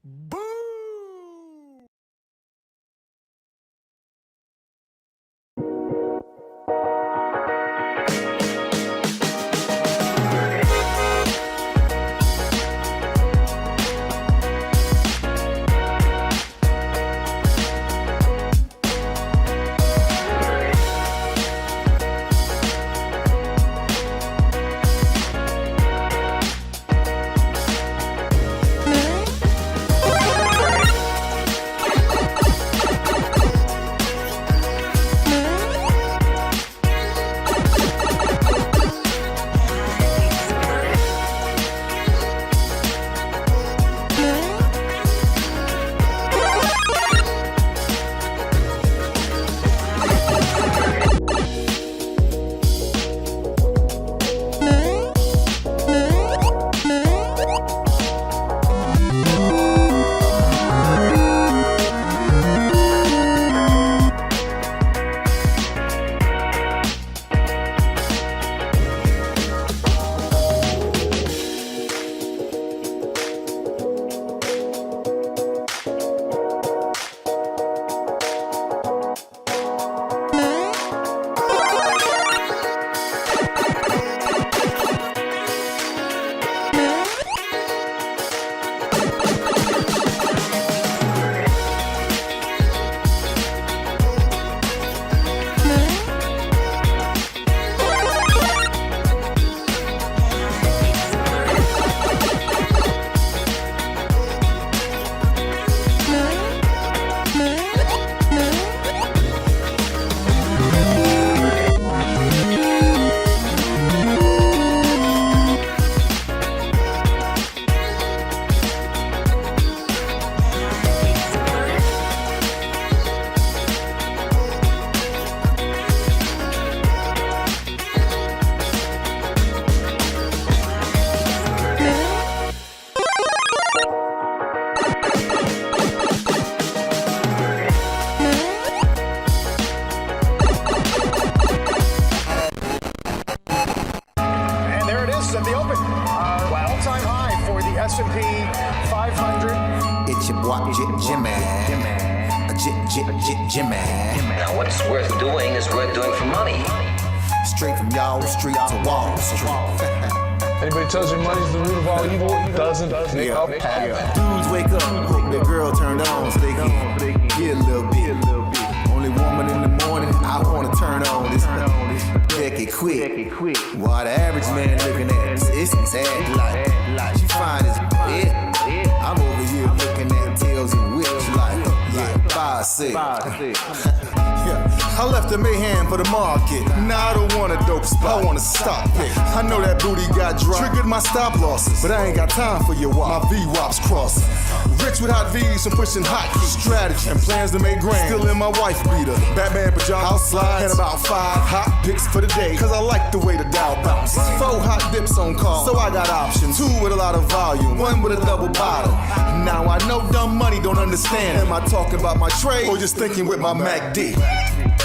Boo! At the open, all-time high for the S&P 500. It's your boy Jimmy. Now, what's worth doing is worth doing for money. Straight from y'all street to Wall Street. Anybody tells you money's the root of all evil, doesn't make up half. Dudes wake up, hope their girl turned on so they can get a little bit. Only woman in the morning, I wanna turn on this. Becky quick. While the average man looking at it's sad like she fine as yeah. I'm over here looking at tails and whips like yeah, 5'6". I left the mayhem for the market. Now I don't want a dope spot, I want a stock pick. I know that booty got dry, triggered my stop losses, but I ain't got time for your wop. My V-wops crossing. Rich with hot V's and pushing hot keys. Strategy and plans to make grand. Still in my wife beater. Batman pajamas, outside, and about 5 hot picks for the day. Cause I like the way the Dow bounce. 4 hot dips on call, so I got options. 2 with a lot of volume, 1 with a double bottle. Now I know dumb money don't understand. Am I talking about my trade or just thinking with my MACD?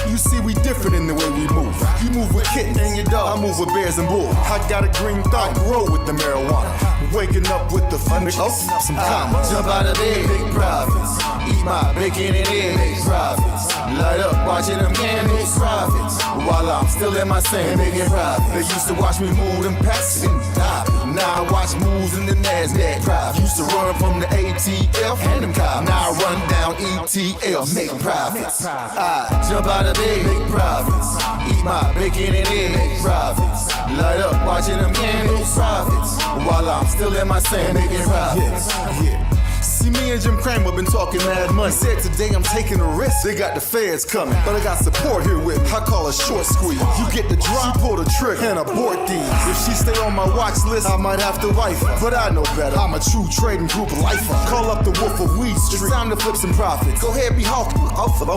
You see, we different in the way we move. You move with kittens and your dog, I move with bears and bulls. I got a green thumb, grow with the marijuana. Waking up with the fun, some commas. Jump out of bed, big profits. Eat my bacon and eggs, big profits. Light up, watching them candles, profits. While I'm still in my sand, making profits. They used to watch me move them packs and stop. Now I watch moves in the NASDAQ. Profits. Used to run from the ATF and them cops. Now I run down ETL, making profits. I jump out of bed, make profits. Eat my bacon and eggs, make profits. Light up, watching them candles, profits. While I'm still in my sand, making profits. Yeah. See, me and Jim Cramer been talking mad money. Said today I'm taking a risk. They got the feds coming, but I got support here with me. I call a short squeeze. You get the drop, she pull the trigger and abort these. If she stay on my watch list, I might have to wife her. But I know better. I'm a true trading group lifer. Call up the Wolf of Weed Street. It's time to flip some profits. Go ahead, be hawking.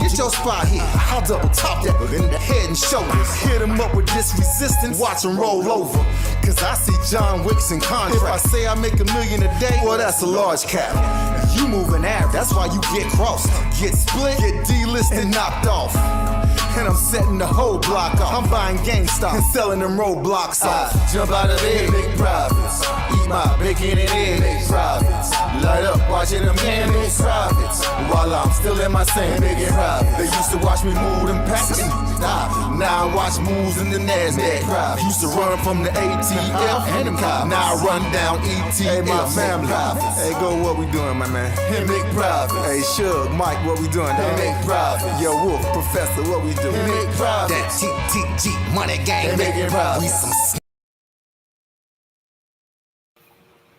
Get your spot here. I'll double top that in the head and shoulders. Hit him up with this resistance. Watch him roll over. Cause I see John Wicks in contract. If I say I make $1 million a day, well, that's a large cap. You moving average, that's why you get crossed. Get split, get delisted, knocked off. and I'm setting the whole block off. I'm buying GameStop and selling them roadblocks off. Jump out of bed, make profits. Eat my bacon and eggs, make profits. Light up, watching them hands, make profits. While I'm still in my sand, making profits. They used to watch me move them packs. Now I watch moves in the NASDAQ. Used to run from the ATF and them cops. Now I run down ETF. Hey, my family. Hey, go, what we doing, my man? Hey, make profits. Hey, Shug, Mike, what we doing, dog? Hey, make profits. Yo, Wolf, Professor, what we doing? Hey, make profits. That TTG money gang, making profits. We some.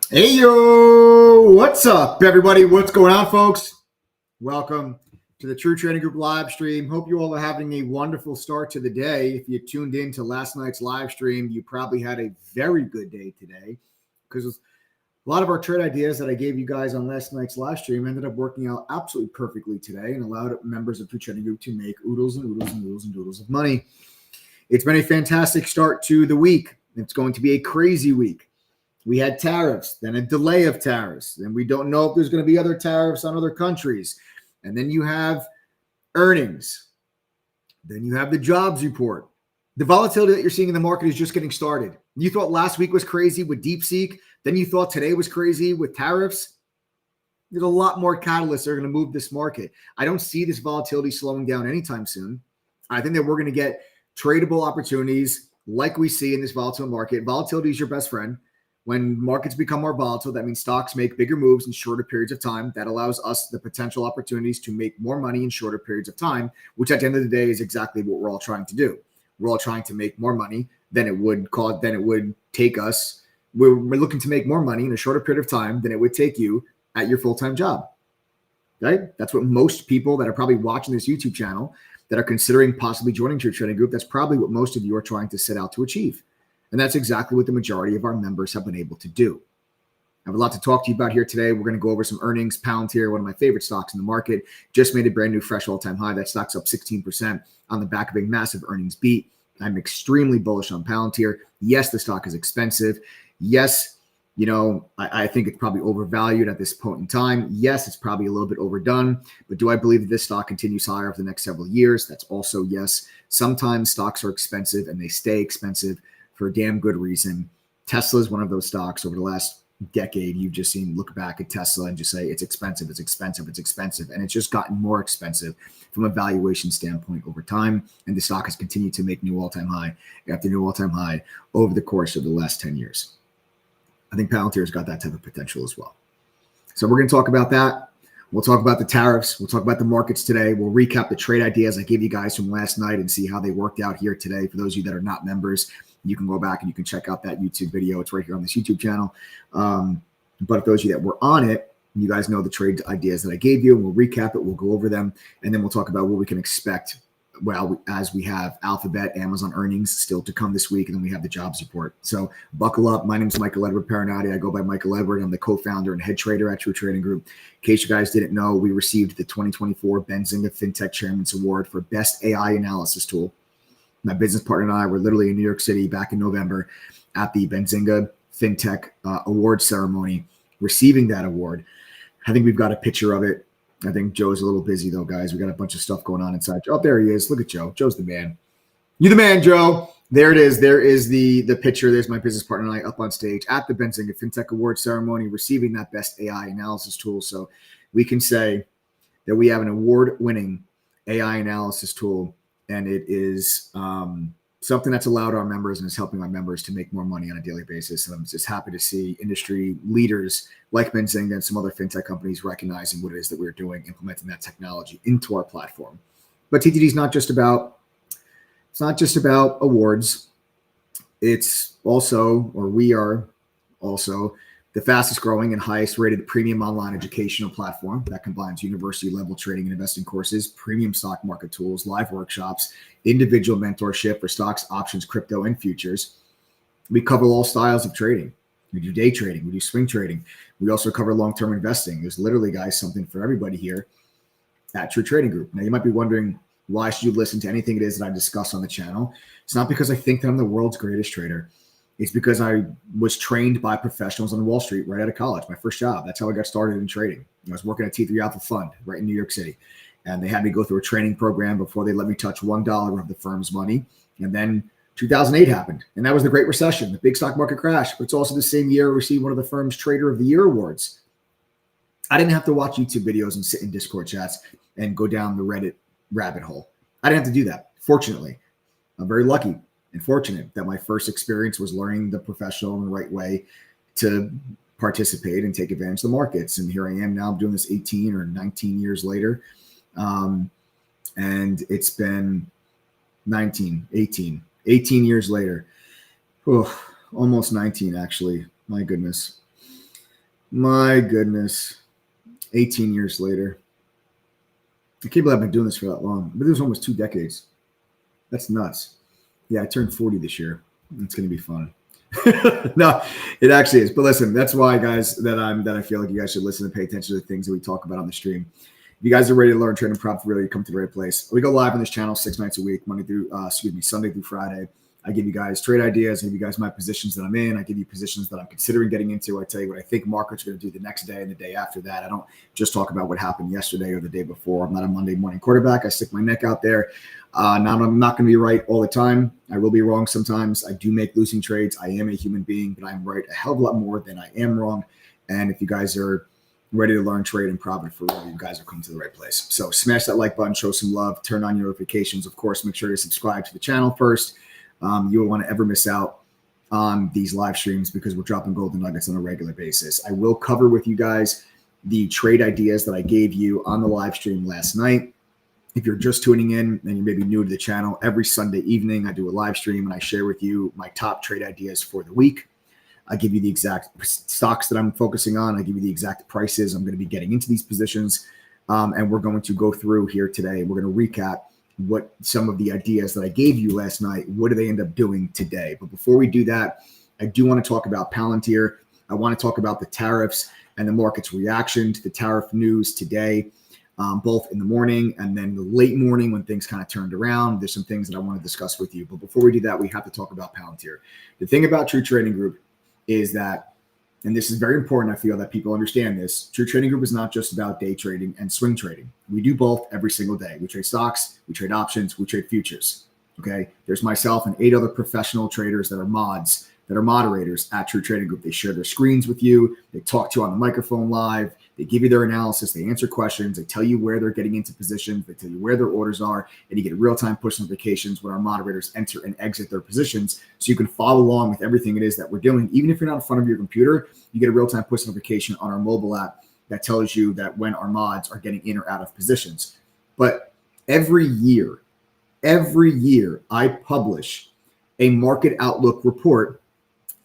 Hey, yo, what's up, everybody? What's going on, folks? Welcome to the True Trading Group live stream. Hope you all are having a wonderful start to the day. If you tuned in to last night's live stream, you probably had a very good day today, because a lot of our trade ideas that I gave you guys on last night's live stream ended up working out absolutely perfectly today and allowed members of True Trading Group to make oodles and oodles and oodles and doodles of money. It's been a fantastic start to the week. It's going to be a crazy week. We had tariffs, then a delay of tariffs. Then we don't know if there's going to be other tariffs on other countries. And then you have earnings. Then you have the jobs report. The volatility that you're seeing in the market is just getting started. You thought last week was crazy with DeepSeek. Then you thought today was crazy with tariffs. There's a lot more catalysts that are going to move this market. I don't see this volatility slowing down anytime soon. I think that we're going to get tradable opportunities like we see in this volatile market. Volatility is your best friend. When markets become more volatile, that means stocks make bigger moves in shorter periods of time. That allows us the potential opportunities to make more money in shorter periods of time, which at the end of the day is exactly what we're all trying to do. We're all trying to make more money than it would take us. We're looking to make more money in a shorter period of time than it would take you at your full-time job. Right? That's what most people that are probably watching this YouTube channel that are considering possibly joining True Trading Group, that's probably what most of you are trying to set out to achieve. And that's exactly what the majority of our members have been able to do. I have a lot to talk to you about here today. We're going to go over some earnings. Palantir, one of my favorite stocks in the market, just made a brand new fresh all-time high. That stock's up 16% on the back of a massive earnings beat. I'm extremely bullish on Palantir. Yes, the stock is expensive. Yes, I think it's probably overvalued at this point in time. Yes, it's probably a little bit overdone. But do I believe that this stock continues higher over the next several years? That's also yes. Sometimes stocks are expensive and they stay expensive for a damn good reason. Tesla is one of those stocks over the last decade. You've just seen look back at Tesla and just say it's expensive, it's expensive, it's expensive. And it's just gotten more expensive from a valuation standpoint over time. And the stock has continued to make new all-time high after new all-time high over the course of the last 10 years. I think Palantir's got that type of potential as well. So we're going to talk about that. We'll talk about the tariffs. We'll talk about the markets today. We'll recap the trade ideas I gave you guys from last night and see how they worked out here today. For those of you that are not members, you can go back and you can check out that YouTube video. It's right here on this YouTube channel. But for those of you that were on it, you guys know the trade ideas that I gave you. We'll recap it. We'll go over them. And then we'll talk about what we can expect as we have Alphabet, Amazon earnings still to come this week. And then we have the jobs report. So buckle up. My name is Michael Edward Paranati. I go by Michael Edward. I'm the co-founder and head trader at True Trading Group. In case you guys didn't know, we received the 2024 Benzinga FinTech Chairman's Award for Best AI Analysis Tool. My business partner and I were literally in New York City back in November at the Benzinga FinTech Award ceremony, receiving that award. I think we've got a picture of it. I think Joe's a little busy though, guys. We got a bunch of stuff going on inside. Oh, there he is. Look at Joe. Joe's the man. You the man, Joe. There it is. There is the picture. There's my business partner and I up on stage at the Benzinga FinTech Award ceremony, receiving that best AI analysis tool. So we can say that we have an award-winning AI analysis tool. And it is something that's allowed our members and is helping our members to make more money on a daily basis. And I'm just happy to see industry leaders like Benzinga and some other fintech companies recognizing what it is that we're doing, implementing that technology into our platform. But TTD is not just about awards. It's also, or we are also, the fastest growing and highest rated premium online educational platform that combines university level trading and investing courses, premium stock market tools, live workshops, individual mentorship for stocks, options, crypto, and futures. We cover all styles of trading. We do day trading. We do swing trading. We also cover long-term investing. There's literally, guys, something for everybody here at True Trading Group. Now, you might be wondering, why should you listen to anything it is that I discuss on the channel? It's not because I think that I'm the world's greatest trader. It's because I was trained by professionals on Wall Street right out of college, my first job. That's how I got started in trading. I was working at T3 Alpha Fund right in New York City. And they had me go through a training program before they let me touch $1 of the firm's money. And then 2008 happened, and that was the Great Recession, the big stock market crash. But it's also the same year I received one of the firm's Trader of the Year awards. I didn't have to watch YouTube videos and sit in Discord chats and go down the Reddit rabbit hole. I didn't have to do that. Fortunately, I'm very lucky and fortunate that my first experience was learning the professional and the right way to participate and take advantage of the markets. And here I am now, I'm doing this 18 or 19 years later. And it's been 18 years later. Almost 19, actually. My goodness. 18 years later. I can't believe I've been doing this for that long. But it was almost 2 decades. That's nuts. Yeah, I turned 40 this year. It's going to be fun. No, it actually is. But listen, that's why, guys, that I feel like you guys should listen and pay attention to the things that we talk about on the stream. If you guys are ready to learn, trade, and profit, really, you come to the right place. We go live on this channel 6 nights a week, Sunday through Friday. I give you guys trade ideas. I give you guys my positions that I'm in. I give you positions that I'm considering getting into. I tell you what I think markets are going to do the next day and the day after that. I don't just talk about what happened yesterday or the day before. I'm not a Monday morning quarterback. I stick my neck out there. Now, I'm not going to be right all the time. I will be wrong sometimes. I do make losing trades. I am a human being, but I'm right a hell of a lot more than I am wrong. And if you guys are ready to learn, trade, and profit for real, you guys are coming to the right place. So smash that like button, show some love, turn on your notifications. Of course, make sure to subscribe to the channel first. You won't want to ever miss out on these live streams because we're dropping golden nuggets on a regular basis. I will cover with you guys the trade ideas that I gave you on the live stream last night. If you're just tuning in and you may be new to the channel, every Sunday evening I do a live stream and I share with you my top trade ideas for the week. I give you the exact stocks that I'm focusing on. I give you the exact prices I'm going to be getting into these positions. And we're going to go through here today. We're going to recap what some of the ideas that I gave you last night, what do they end up doing today? But before we do that, I do want to talk about Palantir. I want to talk about the tariffs and the market's reaction to the tariff news today, both in the morning and then the late morning when things kind of turned around. There's some things that I want to discuss with you. But before we do that, we have to talk about Palantir. The thing about True Trading Group is that, and this is very important, I feel that people understand this, True Trading Group is not just about day trading and swing trading. We do both every single day. We trade stocks, we trade options, we trade futures. Okay. There's myself and 8 other professional traders that are mods, that are moderators at True Trading Group. They share their screens with you. They talk to you on the microphone live. They give you their analysis. They answer questions. They tell you where they're getting into positions. They tell you where their orders are. And you get real-time push notifications when our moderators enter and exit their positions. So you can follow along with everything it is that we're doing. Even if you're not in front of your computer, you get a real-time push notification on our mobile app that tells you that when our mods are getting in or out of positions. But every year, I publish a market outlook report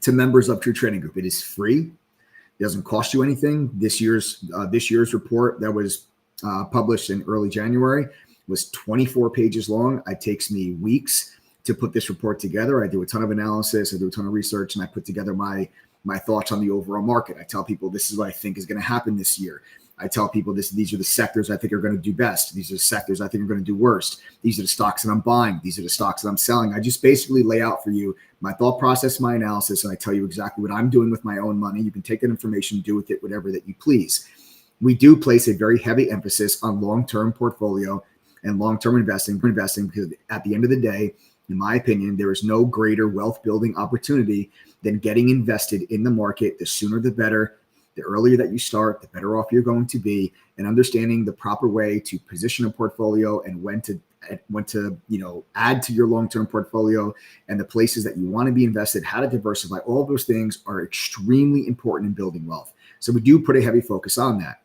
to members of True Trading Group. It is free. It doesn't cost you anything. This year's report that was published in early January was 24 pages long. It takes me weeks to put this report together. I do a ton of analysis. I do a ton of research, and I put together my thoughts on the overall market. I tell people this is what I think is going to happen this year. I tell people these are the sectors I think are going to do best. These are the sectors I think are going to do worst. These are the stocks that I'm buying. These are the stocks that I'm selling. I just basically lay out for you my thought process, my analysis, and I tell you exactly what I'm doing with my own money. You can take that information, do with it whatever that you please. We do place a very heavy emphasis on long-term portfolio and long-term investing because at the end of the day, in my opinion, there is no greater wealth building opportunity than getting invested in the market. The sooner the better. The earlier that you start, the better off you're going to be, and understanding the proper way to position a portfolio and when to add to your long-term portfolio and the places that you want to be invested, how to diversify. All of those things are extremely important in building wealth. So we do put a heavy focus on that.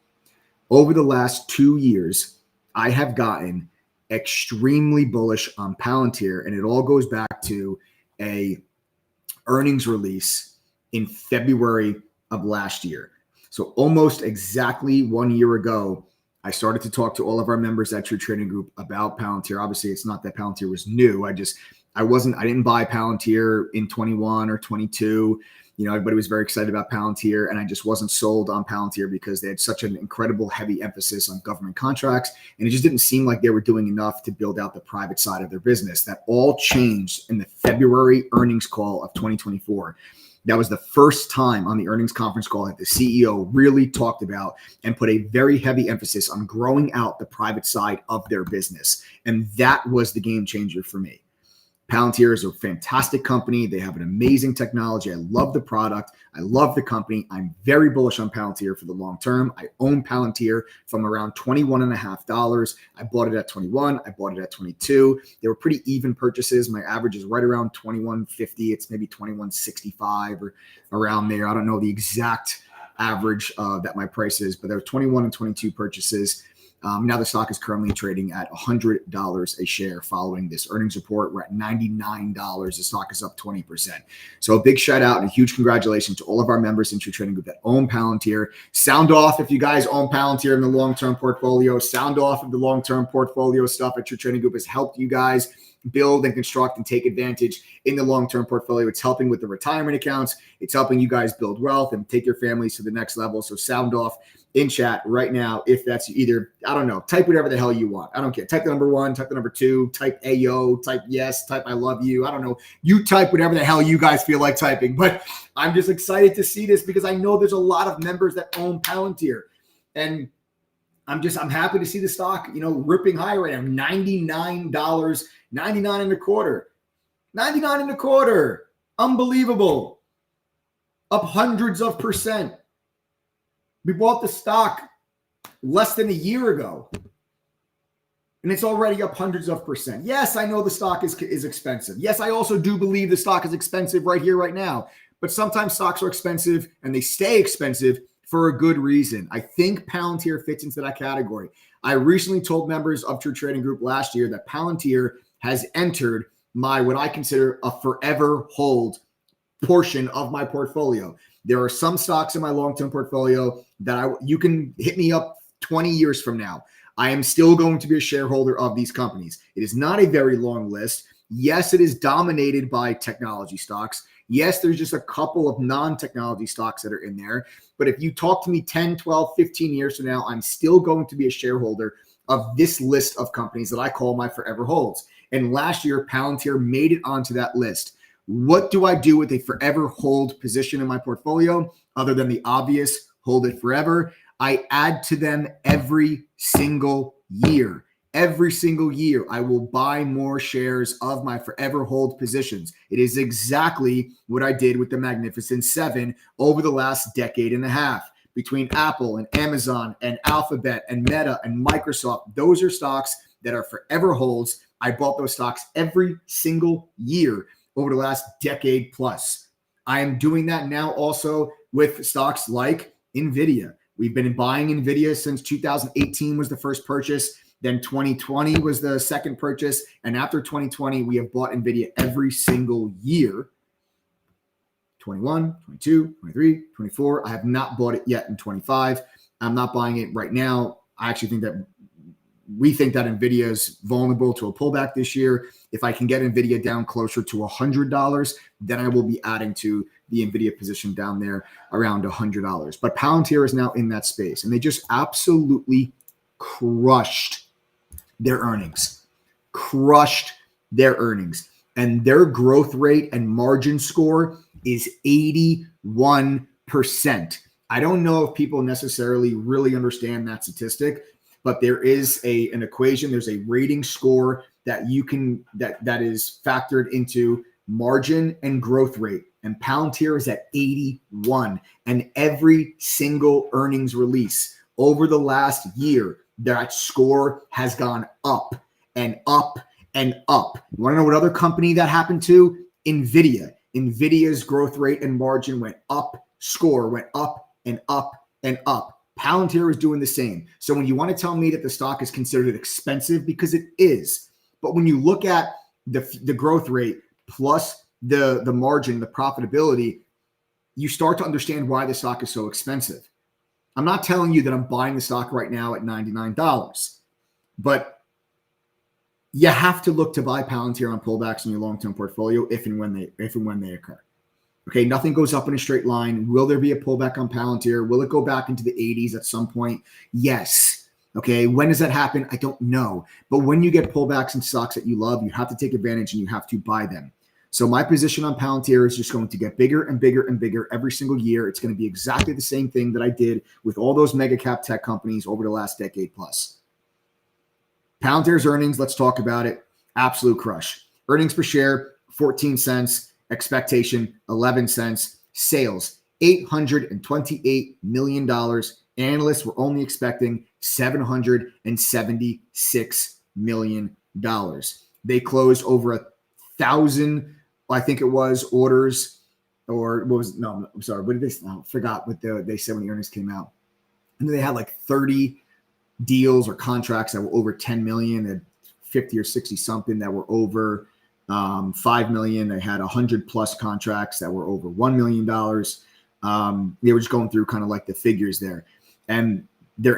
Over the last 2 years, I have gotten extremely bullish on Palantir, and it all goes back to a earnings release in February of last year. So almost exactly 1 year ago, I started to talk to all of our members at True Trading Group about Palantir. Obviously, it's not that Palantir was new. I didn't buy Palantir in 21 or 22. Everybody was very excited about Palantir, and I just wasn't sold on Palantir because they had such an incredible heavy emphasis on government contracts, and it just didn't seem like they were doing enough to build out the private side of their business. That all changed in the February earnings call of 2024. That was the first time on the earnings conference call that the CEO really talked about and put a very heavy emphasis on growing out the private side of their business. And that was the game changer for me. Palantir is a fantastic company. They have an amazing technology. I love the product. I love the company. I'm very bullish on Palantir for the long term. I own Palantir from around $21.50. I bought it at 21. I bought it at 22. They were pretty even purchases. My average is right around 21.50. It's maybe 21.65 or around there. I don't know the exact average that my price is, but there were 21 and 22 purchases. Now the stock is currently trading at $100 a share following this earnings report. We're at $99. The stock is up 20%. So a big shout out and a huge congratulations to all of our members in True Trading Group that own Palantir. Sound off if you guys own Palantir in the long-term portfolio. Sound off if the long-term portfolio stuff at True Trading Group has helped you guys build and construct and take advantage in the long-term portfolio. It's helping with the retirement accounts. It's helping you guys build wealth and take your families to the next level. So sound off in chat right now if that's either, I don't know, type whatever the hell you want. I don't care. Type the number 1, type the number 2, type Ayo, type yes, type I love you. I don't know. You type whatever the hell you guys feel like typing. But I'm just excited to see this because I know there's a lot of members that own Palantir. And I'm happy to see the stock, ripping higher right now. $99, 99 and a quarter. 99 and a quarter. Unbelievable. Up hundreds of percent. We bought the stock less than a year ago, and it's already up hundreds of percent. Yes, I know the stock is expensive. Yes, I also do believe the stock is expensive right here, right now. But sometimes stocks are expensive, and they stay expensive for a good reason. I think Palantir fits into that category. I recently told members of True Trading Group last year that Palantir has entered what I consider a forever hold portion of my portfolio. There are some stocks in my long-term portfolio that you can hit me up 20 years from now. I am still going to be a shareholder of these companies. It is not a very long list. Yes, it is dominated by technology stocks. Yes, there's just a couple of non-technology stocks that are in there. But if you talk to me 10, 12, 15 years from now, I'm still going to be a shareholder of this list of companies that I call my forever holds. And last year, Palantir made it onto that list. What do I do with a forever hold position in my portfolio other than the obvious hold it forever? I add to them every single year. Every single year, I will buy more shares of my forever hold positions. It is exactly what I did with the Magnificent Seven over the last decade and a half. Between Apple and Amazon and Alphabet and Meta and Microsoft, those are stocks that are forever holds. I bought those stocks every single year over the last decade plus. I am doing that now also with stocks like NVIDIA. We've been buying NVIDIA since 2018 was the first purchase. Then 2020 was the second purchase. And after 2020, we have bought NVIDIA every single year. 21, 22, 23, 24. I have not bought it yet in 25. I'm not buying it right now. I actually think that we think that NVIDIA is vulnerable to a pullback this year. If I can get NVIDIA down closer to $100, then I will be adding to the NVIDIA position down there around $100. But Palantir is now in that space, and they just absolutely crushed their earnings. And their growth rate and margin score is 81%. I don't know if people necessarily really understand that statistic, but there is an equation. There's a rating score that you can that is factored into margin and growth rate. And Palantir is at 81. And every single earnings release over the last year, that score has gone up and up and up. You want to know what other company that happened to? NVIDIA. NVIDIA's growth rate and margin went up, score went up and up and up. Palantir is doing the same. So when you want to tell me that the stock is considered expensive, because it is, but when you look at the growth rate plus the margin, the profitability, you start to understand why the stock is so expensive. I'm not telling you that I'm buying the stock right now at $99, but you have to look to buy Palantir on pullbacks in your long-term portfolio if and when they occur. Okay, nothing goes up in a straight line. Will there be a pullback on Palantir? Will it go back into the 80s at some point? Yes. Okay, when does that happen? I don't know. But when you get pullbacks in stocks that you love, you have to take advantage and you have to buy them. So my position on Palantir is just going to get bigger and bigger and bigger every single year. It's going to be exactly the same thing that I did with all those mega cap tech companies over the last decade plus. Palantir's earnings, let's talk about it. Absolute crush. Earnings per share, 14 cents. Expectation, 11 cents. Sales, $828 million. Analysts were only expecting $776 million. They closed over 1,000, I think it was, orders, or what was, no, I'm sorry, what did they, I forgot what they said when the earnings came out. And then they had like 30 deals or contracts that were over 10 million, and 50 or 60 something that were over 5 million. They had 100 plus contracts that were over $1 million. They were just going through kind of like the figures there, and their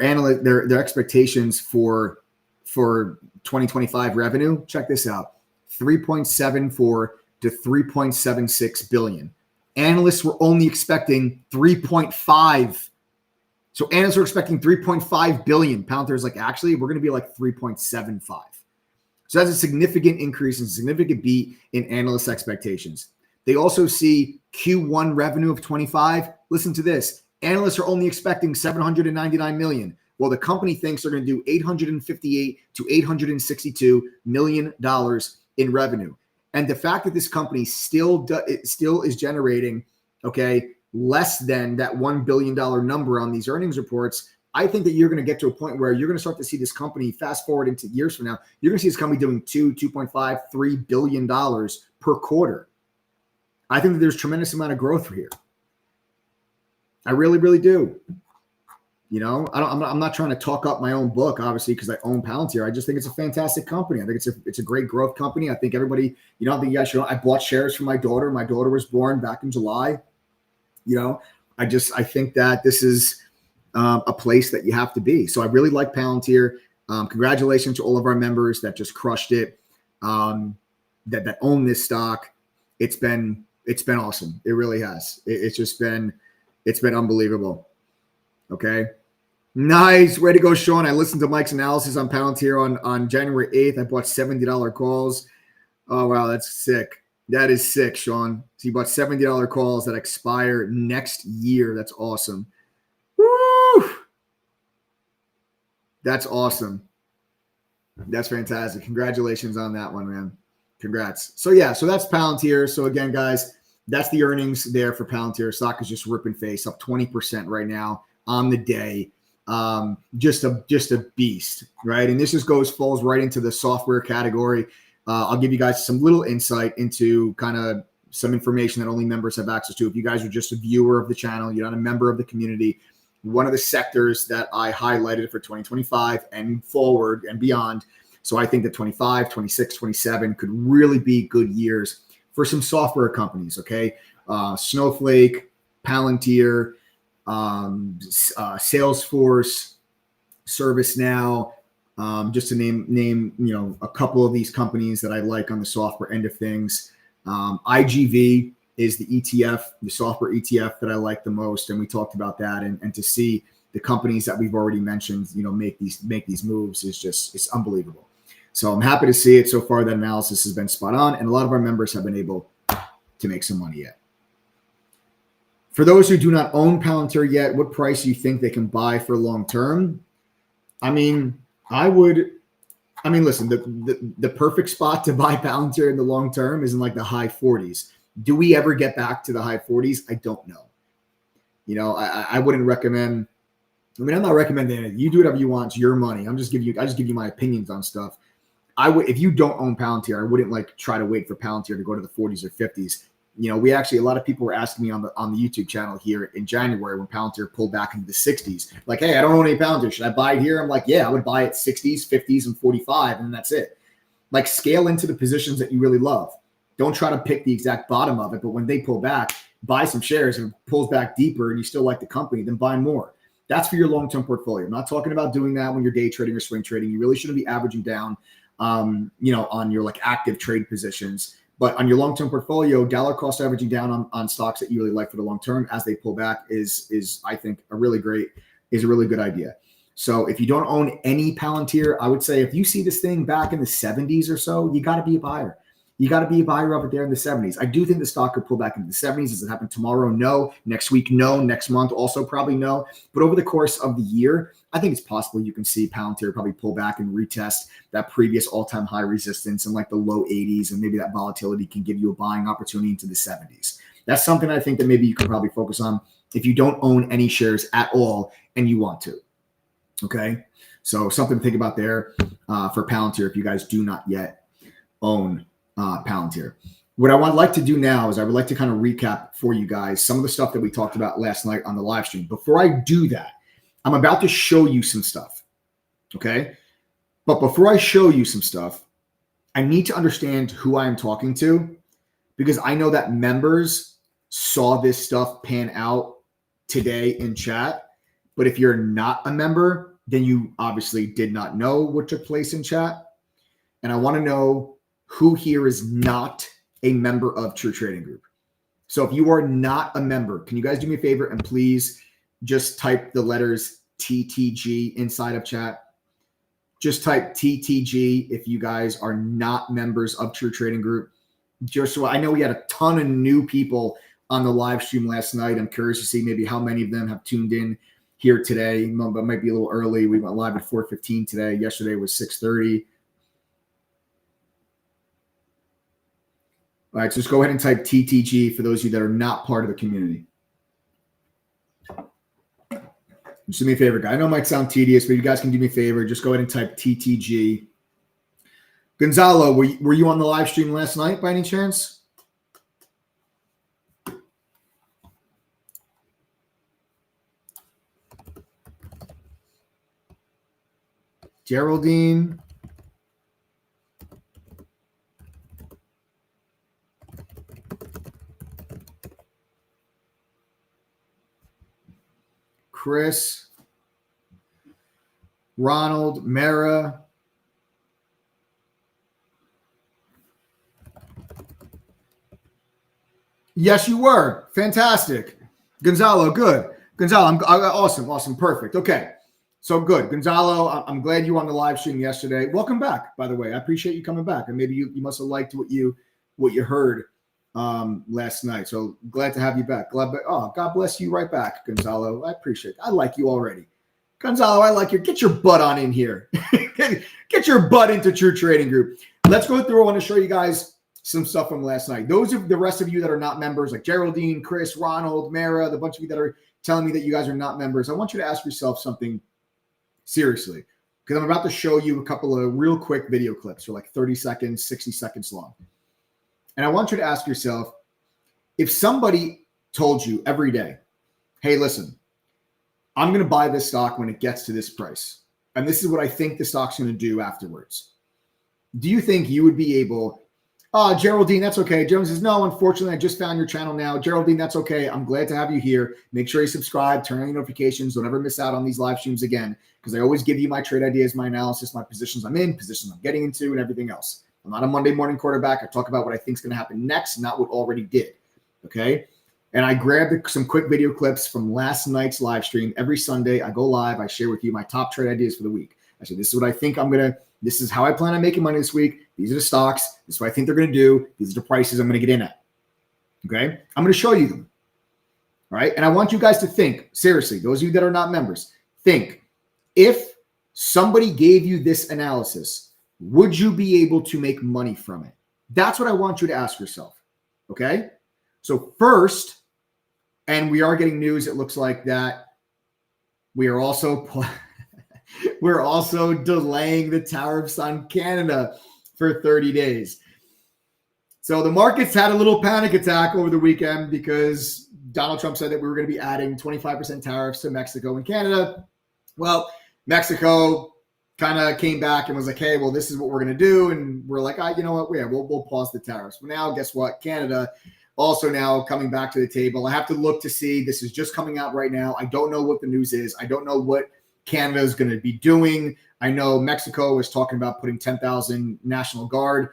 expectations for 2025 revenue. Check this out: 3.74 to 3.76 billion. Analysts were only expecting 3.5. So analysts are expecting 3.5 billion. Palantir is like, actually, we're going to be like 3.75. So that's a significant increase and significant beat in analyst expectations. They also see Q1 revenue of 25. Listen to this. Analysts are only expecting 799 million. Well, the company thinks they're going to do 858 to 862 million dollars in revenue. And the fact that this company still is generating, less than that $1 billion number on these earnings reports, I think that you're going to get to a point where you're going to start to see this company, fast forward into years from now, you're going to see this company doing $2.5, $3 billion per quarter. I think that there's a tremendous amount of growth here. I really, really do. I'm not trying to talk up my own book, obviously, because I own Palantir. I just think it's a fantastic company. I think it's a great growth company. I think everybody, I think you guys should know, I bought shares for my daughter. My daughter was born back in July. I think that this is a place that you have to be. So I really like Palantir. Congratulations to all of our members that just crushed it, that own this stock. It's been awesome. It really has. It's been unbelievable. Okay. Nice. Way to go, Sean. I listened to Mike's analysis on Palantir on January 8th. I bought $70 calls. Oh, wow. That's sick. That is sick, Sean. So you bought $70 calls that expire next year. That's awesome. Woo! That's awesome. That's fantastic. Congratulations on that one, man. Congrats. So that's Palantir. So again, guys, that's the earnings there for Palantir. Stock is just ripping face, up 20% right now on the day. Just a beast, right? And this just falls right into the software category. I'll give you guys some little insight into kind of some information that only members have access to. If you guys are just a viewer of the channel, you're not a member of the community, one of the sectors that I highlighted for 2025 and forward and beyond. So I think that 25, 26, 27 could really be good years for some software companies, okay? Snowflake, Palantir, Salesforce, ServiceNow, just to name a couple of these companies that I like on the software end of things. IGV is the ETF, the software ETF that I like the most, and we talked about that. And to see the companies that we've already mentioned, make these moves it's unbelievable. So I'm happy to see it. So far, that analysis has been spot on, and a lot of our members have been able to make some money yet. For those who do not own Palantir yet, what price do you think they can buy for long term? Listen, the perfect spot to buy Palantir in the long term is in like the high 40s. Do we ever get back to the high 40s? I don't know. I wouldn't recommend. I'm not recommending it. You do whatever you want. It's your money. I just give you my opinions on stuff. If you don't own Palantir, I wouldn't try to wait for Palantir to go to the 40s or 50s. A lot of people were asking me on the YouTube channel here in January when Palantir pulled back into the 60s. Like, hey, I don't own any Palantir. Should I buy it here? I'm like, yeah, I would buy it 60s, 50s, and 45, and that's it. Like, scale into the positions that you really love. Don't try to pick the exact bottom of it, but when they pull back, buy some shares and it pulls back deeper and you still like the company, then buy more. That's for your long-term portfolio. I'm not talking about doing that when you're day trading or swing trading. You really shouldn't be averaging down, on your active trade positions. But on your long-term portfolio, dollar cost averaging down on stocks that you really like for the long term as they pull back is I think a really good idea. So if you don't own any Palantir, I would say if you see this thing back in the 70s or so, you got to be a buyer. you got to be a buyer of it there in the 70s. I do think the stock could pull back into the 70s. Does it happen tomorrow? No. Next week? No. Next month? Also probably no. But over the course of the year, I think it's possible you can see Palantir probably pull back and retest that previous all-time high resistance in like the low 80s, and maybe that volatility can give you a buying opportunity into the 70s. That's something I think that maybe you can probably focus on if you don't own any shares at all and you want to. Okay? So something to think about there for Palantir if you guys do not yet own Palantir. What I would like to do now is I would like to kind of recap for you guys some of the stuff that we talked about last night on the live stream. Before I do that, I'm about to show you some stuff. Okay? But before I show you some stuff, I need to understand who I am talking to, because I know that members saw this stuff pan out today in chat. But if you're not a member, then you obviously did not know what took place in chat. And I want to know who here is not a member of True Trading Group. So if you are not a member, can you guys do me a favor and please just type the letters TTG inside of chat? Just type TTG if you guys are not members of True Trading Group. Just so I know we had a ton of new people on the live stream last night. I'm curious to see maybe how many of them have tuned in here today. It might be a little early. We went live at 4:15 today. Yesterday was 6:30. All right, so just go ahead and type TTG for those of you that are not part of the community. Just do me a favor, guys. I know it might sound tedious, but you guys can do me a favor. Just go ahead and type TTG. Gonzalo, were you on the live stream last night by any chance? Geraldine. Chris. Ronald. Mara. Yes, you were. Fantastic. Gonzalo, good. Gonzalo, awesome, perfect. Okay. So good. Gonzalo, I'm glad you were on the live stream yesterday. Welcome back, by the way. I appreciate you coming back. And maybe you must have liked what you heard last night. So glad to have you back. God bless you right back, Gonzalo. I appreciate it. I like you already. Gonzalo, I like you. Get your butt on in here. Get your butt into True Trading Group. Let's go through. I want to show you guys some stuff from last night. Those of the rest of you that are not members, like Geraldine, Chris, Ronald, Mara, the bunch of you that are telling me that you guys are not members, I want you to ask yourself something seriously, because I'm about to show you a couple of real quick video clips for like 30 seconds, 60 seconds long. And I want you to ask yourself, if somebody told you every day, hey, listen, I'm going to buy this stock when it gets to this price, and this is what I think the stock's going to do afterwards, do you think you would be able, Geraldine, that's okay. Jones says, no, unfortunately, I just found your channel now. Geraldine, that's okay. I'm glad to have you here. Make sure you subscribe, turn on your notifications. Don't ever miss out on these live streams again, because I always give you my trade ideas, my analysis, my positions I'm in, positions I'm getting into, and everything else. I'm not a Monday morning quarterback. I talk about what I think is going to happen next, not what already did. Okay? And I grabbed some quick video clips from last night's live stream. Every Sunday, I go live. I share with you my top trade ideas for the week. I say, this is what I think this is how I plan on making money this week. These are the stocks. This is what I think they're going to do. These are the prices I'm going to get in at. Okay? I'm going to show you them. All right? And I want you guys to think, seriously, those of you that are not members, think, if somebody gave you this analysis, would you be able to make money from it? That's what I want you to ask yourself. Okay? So first, and we are getting news, it looks like that we are also we're also delaying the tariffs on Canada for 30 days. So the markets had a little panic attack over the weekend because Donald Trump said that we were going to be adding 25% tariffs to Mexico and Canada. Well, Mexico kind of came back and was like, hey, well, this is what we're going to do. And we're like, you know what? Yeah, we'll pause the tariffs. But now, guess what? Canada also now coming back to the table. I have to look to see. This is just coming out right now. I don't know what the news is. I don't know what Canada is going to be doing. I know Mexico is talking about putting 10,000 National Guard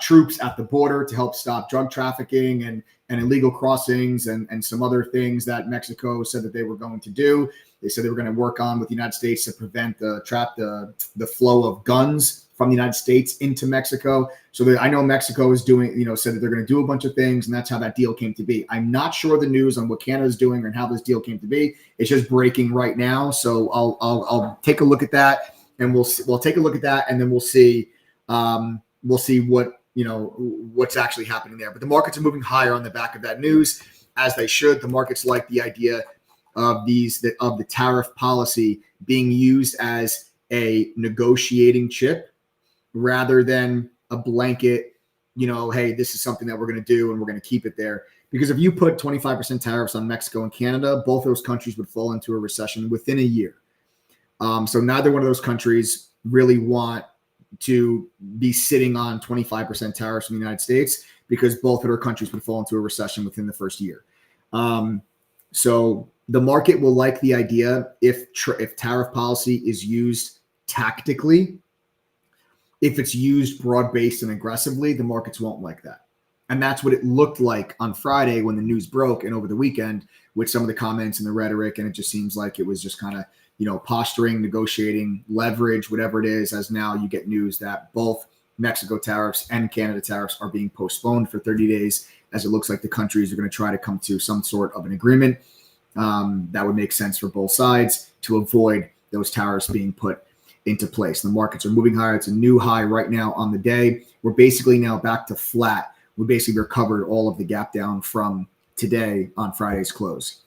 troops at the border to help stop drug trafficking and illegal crossings and some other things that Mexico said that they were going to do. They said they were going to work on with the United States to prevent the flow of guns from the United States into Mexico. So I know Mexico is doing, said that they're going to do a bunch of things, and that's how that deal came to be. I'm not sure the news on what Canada's doing and how this deal came to be. It's just breaking right now. So I'll take a look at that, and we'll take a look at that, and then we'll see what what's actually happening there. But the markets are moving higher on the back of that news, as they should. The markets like the idea of the tariff policy being used as a negotiating chip rather than a blanket, hey, this is something that we're going to do and we're going to keep it there. Because if you put 25% tariffs on Mexico and Canada, both those countries would fall into a recession within a year. So neither one of those countries really want to be sitting on 25% tariffs from the United States, because both of their countries would fall into a recession within the first year. So the market will like the idea if tariff policy is used tactically. If it's used broad-based and aggressively, the markets won't like that. And that's what it looked like on Friday when the news broke and over the weekend with some of the comments and the rhetoric. And it just seems like it was just kind of, posturing, negotiating, leverage, whatever it is, as now you get news that both Mexico tariffs and Canada tariffs are being postponed for 30 days, as it looks like the countries are going to try to come to some sort of an agreement that would make sense for both sides to avoid those tariffs being put into place. The markets are moving higher. It's a new high right now on the day. We're basically now back to flat. We basically recovered all of the gap down from today on Friday's close.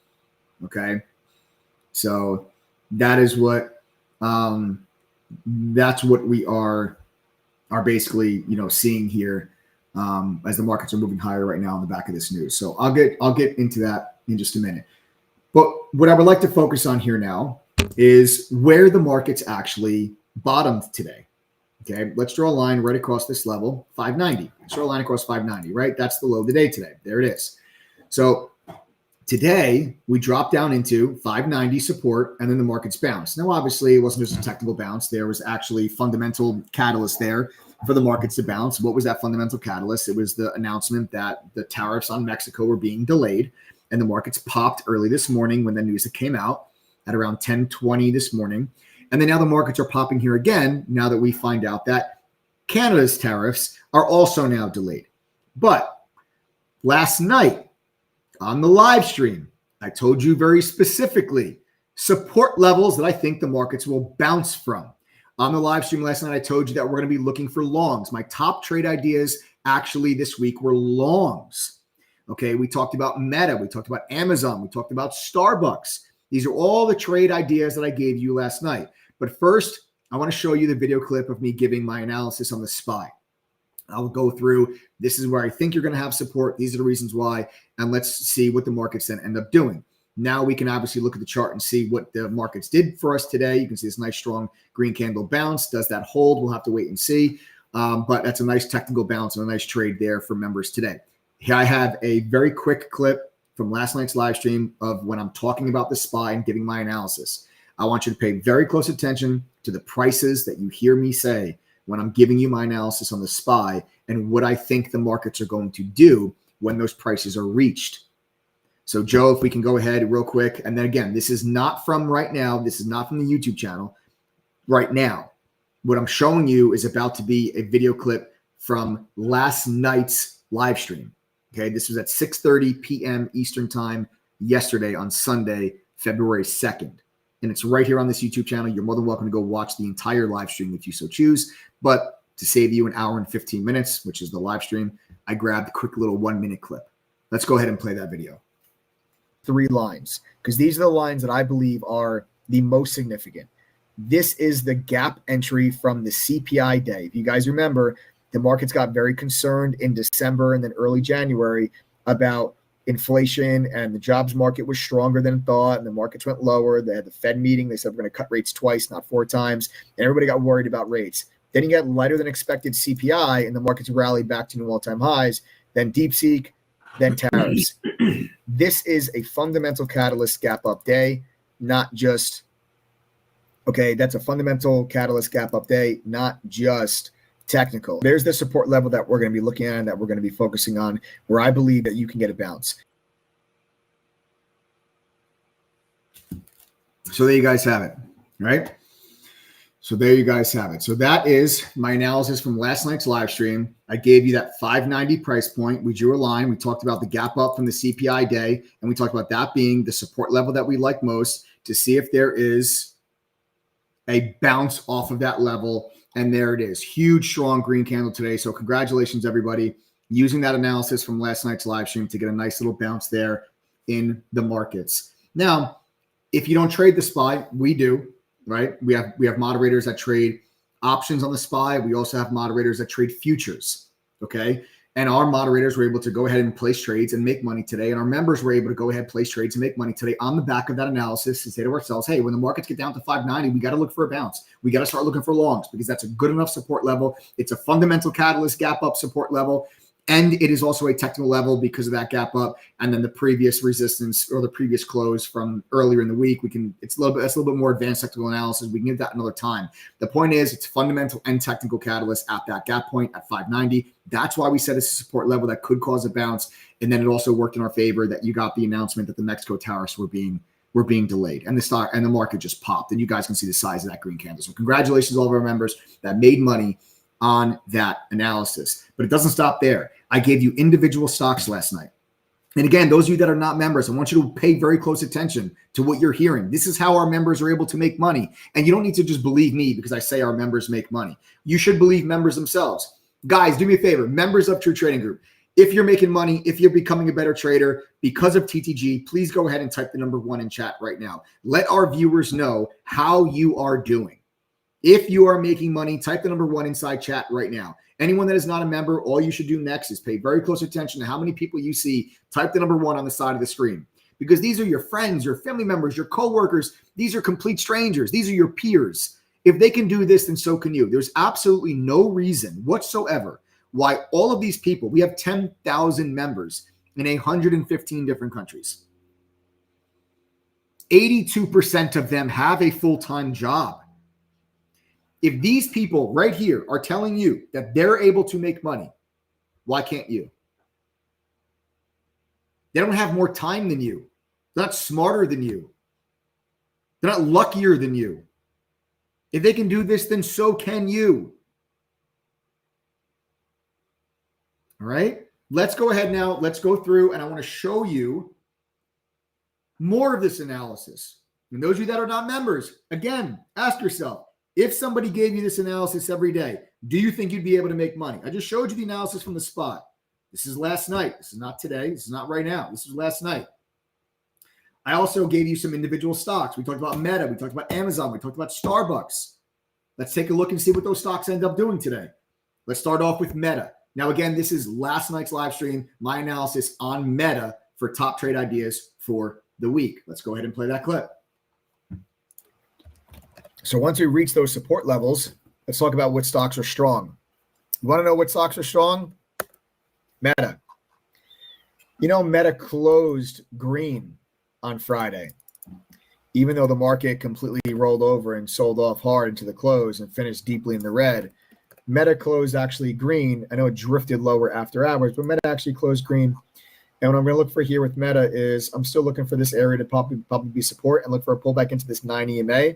Okay. So that is what, that's what we are basically, seeing here as the markets are moving higher right now on the back of this news. So I'll get into that in just a minute. But what I would like to focus on here now is where the markets actually bottomed today. Okay, let's draw a line right across this level, 590. Let's draw a line across 590, right? That's the low of the day today. There it is. So today we dropped down into 590 support, and then the markets bounced. Now, obviously, it wasn't just a technical bounce. There was actually fundamental catalyst there for the markets to bounce. What was that fundamental catalyst? It was the announcement that the tariffs on Mexico were being delayed, and the markets popped early this morning when the news came out at around 10:20 this morning. And then now the markets are popping here again now that we find out that Canada's tariffs are also now delayed. But last night on the live stream, I told you very specifically support levels that I think the markets will bounce from. On the live stream last night, I told you that we're going to be looking for longs. My top trade ideas actually this week were longs. Okay, we talked about Meta, we talked about Amazon, we talked about Starbucks. These are all the trade ideas that I gave you last night. But first, I want to show you the video clip of me giving my analysis on the SPY. I'll go through, this is where I think you're going to have support. These are the reasons why. And let's see what the markets then end up doing. Now we can obviously look at the chart and see what the markets did for us today. You can see this nice, strong green candle bounce. Does that hold? We'll have to wait and see. But that's a nice technical bounce and a nice trade there for members today. Here I have a very quick clip from last night's live stream of when I'm talking about the SPY and giving my analysis. I want you to pay very close attention to the prices that you hear me say when I'm giving you my analysis on the SPY and what I think the markets are going to do when those prices are reached. So Joe, if we can go ahead real quick. And then again, this is not from right now. This is not from the YouTube channel right now. What I'm showing you is about to be a video clip from last night's live stream. Okay, this was at 6:30 p.m. Eastern time yesterday on Sunday, February 2nd. And it's right here on this YouTube channel. You're more than welcome to go watch the entire live stream if you so choose. But to save you an hour and 15 minutes, which is the live stream, I grabbed a quick little 1-minute clip. Let's go ahead and play that video. 3 lines, because these are the lines that I believe are the most significant. This is the gap entry from the CPI day. If you guys remember, the markets got very concerned in December and then early January about inflation, and the jobs market was stronger than thought, and the markets went lower. They had the Fed meeting. They said we're going to cut rates twice, not 4 times. And everybody got worried about rates. Then you got lighter than expected CPI, and the markets rallied back to new all-time highs. Then DeepSeek, then tariffs. This is a fundamental catalyst gap up day, not just, okay, that's a fundamental catalyst gap up day, not just technical. There's the support level that we're going to be looking at and that we're going to be focusing on, where I believe that you can get a bounce. So there you guys have it, right? So there you guys have it. So that is my analysis from last night's live stream. I gave you that 590 price point. We drew a line. We talked about the gap up from the CPI day, and we talked about that being the support level that we like most to see if there is a bounce off of that level. And there it is. Huge, strong green candle today. So congratulations, everybody, using that analysis from last night's live stream to get a nice little bounce there in the markets. Now, if you don't trade the SPY, we do. Right? We have moderators that trade options on the SPY. We also have moderators that trade futures. Okay. And our moderators were able to go ahead and place trades and make money today. And our members were able to go ahead, place trades and make money today on the back of that analysis and say to ourselves, hey, when the markets get down to 590, we got to look for a bounce. We got to start looking for longs because that's a good enough support level. It's a fundamental catalyst gap up support level. And it is also a technical level because of that gap up. And then the previous resistance or the previous close from earlier in the week, it's a little bit more advanced technical analysis. We can give that another time. The point is it's fundamental and technical catalyst at that gap point at 590. That's why we said it's a support level that could cause a bounce. And then it also worked in our favor that you got the announcement that the Mexico tariffs were being delayed, and the stock and the market just popped. And you guys can see the size of that green candle. So congratulations to all of our members that made money on that analysis. But it doesn't stop there. I gave you individual stocks last night. And again, those of you that are not members, I want you to pay very close attention to what you're hearing. This is how our members are able to make money. And you don't need to just believe me because I say our members make money. You should believe members themselves. Guys, do me a favor, members of True Trading Group. If you're making money, if you're becoming a better trader because of TTG, please go ahead and type the number 1 in chat right now. Let our viewers know how you are doing. If you are making money, type the number 1 inside chat right now. Anyone that is not a member, all you should do next is pay very close attention to how many people you see. Type the number 1 on the side of the screen because these are your friends, your family members, your coworkers. These are complete strangers. These are your peers. If they can do this, then so can you. There's absolutely no reason whatsoever why all of these people, we have 10,000 members in 115 different countries. 82% of them have a full-time job. If these people right here are telling you that they're able to make money, why can't you? They don't have more time than you. They're not smarter than you. They're not luckier than you. If they can do this, then so can you. All right, let's go ahead now. Let's go through and I want to show you more of this analysis. And those of you that are not members, again, ask yourself, if somebody gave you this analysis every day, do you think you'd be able to make money? I just showed you the analysis from the spot. This is last night. This is not today. This is not right now. This is last night. I also gave you some individual stocks. We talked about Meta. We talked about Amazon. We talked about Starbucks. Let's take a look and see what those stocks end up doing today. Let's start off with Meta. Now, again, this is last night's live stream, my analysis on Meta for top trade ideas for the week. Let's go ahead and play that clip. So once we reach those support levels, let's talk about what stocks are strong. You want to know what stocks are strong? Meta. You know, Meta closed green on Friday, even though the market completely rolled over and sold off hard into the close and finished deeply in the red. Meta closed actually green. I know it drifted lower after hours, but Meta actually closed green. And what I'm going to look for here with Meta is I'm still looking for this area to probably be support and look for a pullback into this 9 EMA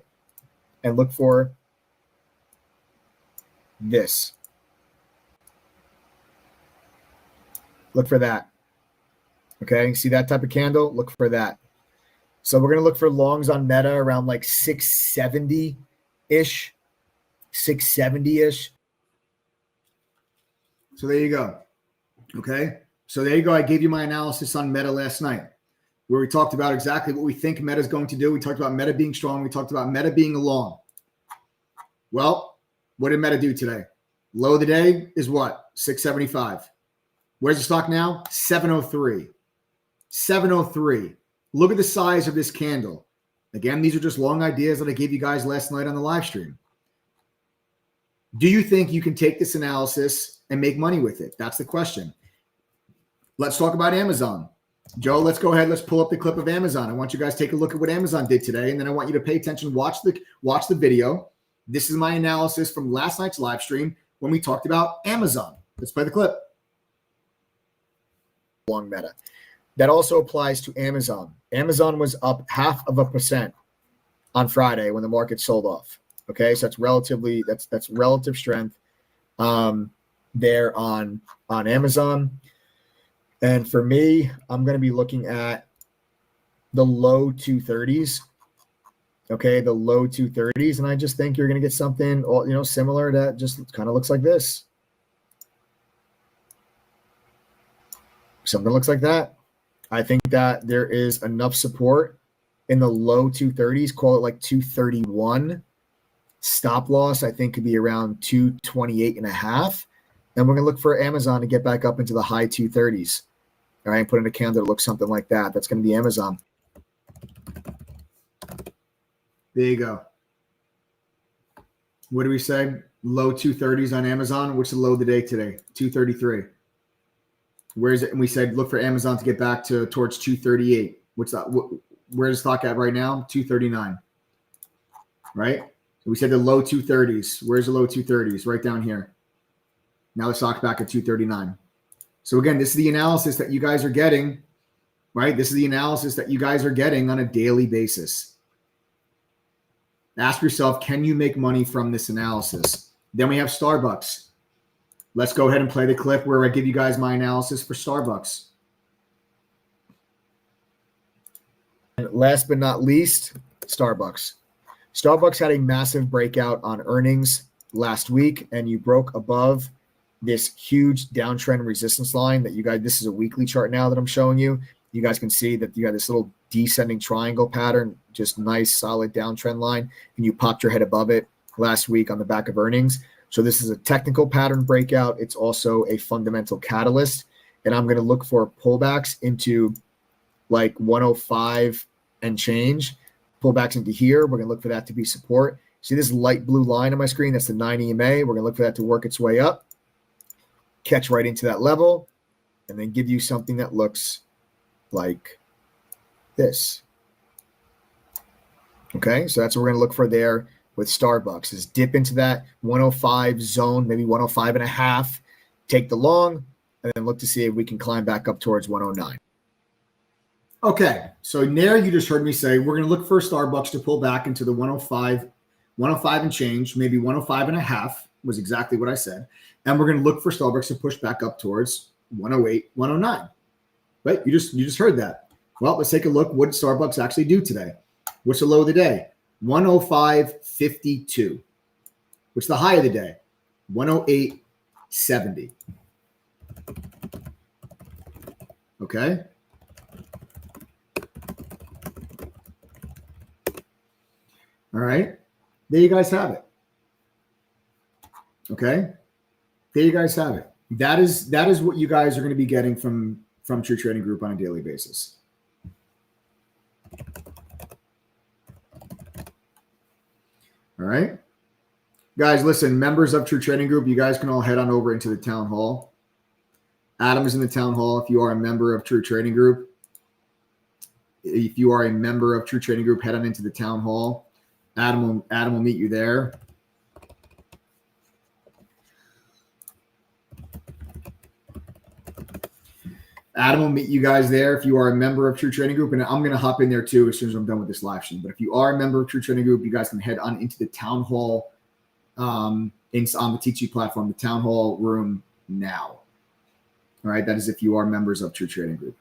and look for this. Look for that. Okay, see that type of candle? Look for that. So we're going to look for longs on Meta around like 670-ish. 670-ish. So there you go. Okay. So there you go. I gave you my analysis on Meta last night where we talked about exactly what we think Meta is going to do. We talked about Meta being strong. We talked about Meta being a long. Well, what did Meta do today? Low of the day is what? 675. Where's the stock now? 703. 703. Look at the size of this candle. Again, these are just long ideas that I gave you guys last night on the live stream. Do you think you can take this analysis and make money with it? That's the question. Let's talk about Amazon. Joe, let's go ahead. Let's pull up the clip of Amazon. I want you guys to take a look at what Amazon did today, and then I want you to pay attention. Watch the video. This is my analysis from last night's live stream. when we talked about Amazon. Let's play the clip. Long Meta. That also applies to Amazon. Amazon was up 0.5% on Friday when the market sold off. Okay, so that's relative strength there on Amazon. And for me, I'm going to be looking at the low 230s. Okay, the low 230s, and I just think you're going to get something, similar that just kind of looks like this. Something looks like that. I think that there is enough support in the low 230s, call it like 231. Stop loss, I think, could be around 228.5. And we're going to look for Amazon to get back up into the high 230s. All right, and put in a candle that looks something like that. That's going to be Amazon. There you go. What do we say? Low 230s on Amazon. What's the low of the day today? 233. Where is it? And we said look for Amazon to get back towards 238. What's that? Where's stock at right now? 239. Right? So we said the low 230s. Where's the low 230s? Right down here. Now the stock's back at 239. So again, this is the analysis that you guys are getting, right? This is the analysis that you guys are getting on a daily basis. Ask yourself, can you make money from this analysis? Then we have Starbucks. Let's go ahead and play the clip where I give you guys my analysis for Starbucks. And last but not least, Starbucks. Starbucks had a massive breakout on earnings last week, and you broke above this huge downtrend resistance line that you guys, this is a weekly chart now that I'm showing you. You guys can see that you got this little descending triangle pattern, just nice, solid downtrend line, and you popped your head above it last week on the back of earnings. So this is a technical pattern breakout. It's also a fundamental catalyst, and I'm going to look for pullbacks into like 105 and change, pullbacks into here. We're going to look for that to be support. See this light blue line on my screen? That's the 9 EMA. We're going to look for that to work its way up, catch right into that level, and then give you something that looks like this. Okay, so that's what we're going to look for there with Starbucks, is dip into that 105 zone, maybe 105.5, take the long, and then look to see if we can climb back up towards 109. Okay, so there you just heard me say we're going to look for Starbucks to pull back into the 105 and change, maybe 105.5 was exactly what I said. And we're going to look for Starbucks to push back up towards 108, 109. Right? You just heard that. Well, let's take a look. What did Starbucks actually do today? What's the low of the day? 105.52. What's the high of the day? 108.70. Okay. All right. There you guys have it. Okay. There you guys have it. That is what you guys are going to be getting from True Trading Group on a daily basis. All right. Guys, listen, members of True Trading Group, you guys can all head on over into the town hall. Adam is in the town hall. If you are a member of True Trading Group, head on into the town hall. Adam will meet you there. Adam will meet you guys there if you are a member of True Trading Group, and I'm going to hop in there too as soon as I'm done with this live stream. But if you are a member of True Trading Group, you guys can head on into the town hall on the TT platform, the town hall room now. All right, that is if you are members of True Trading Group.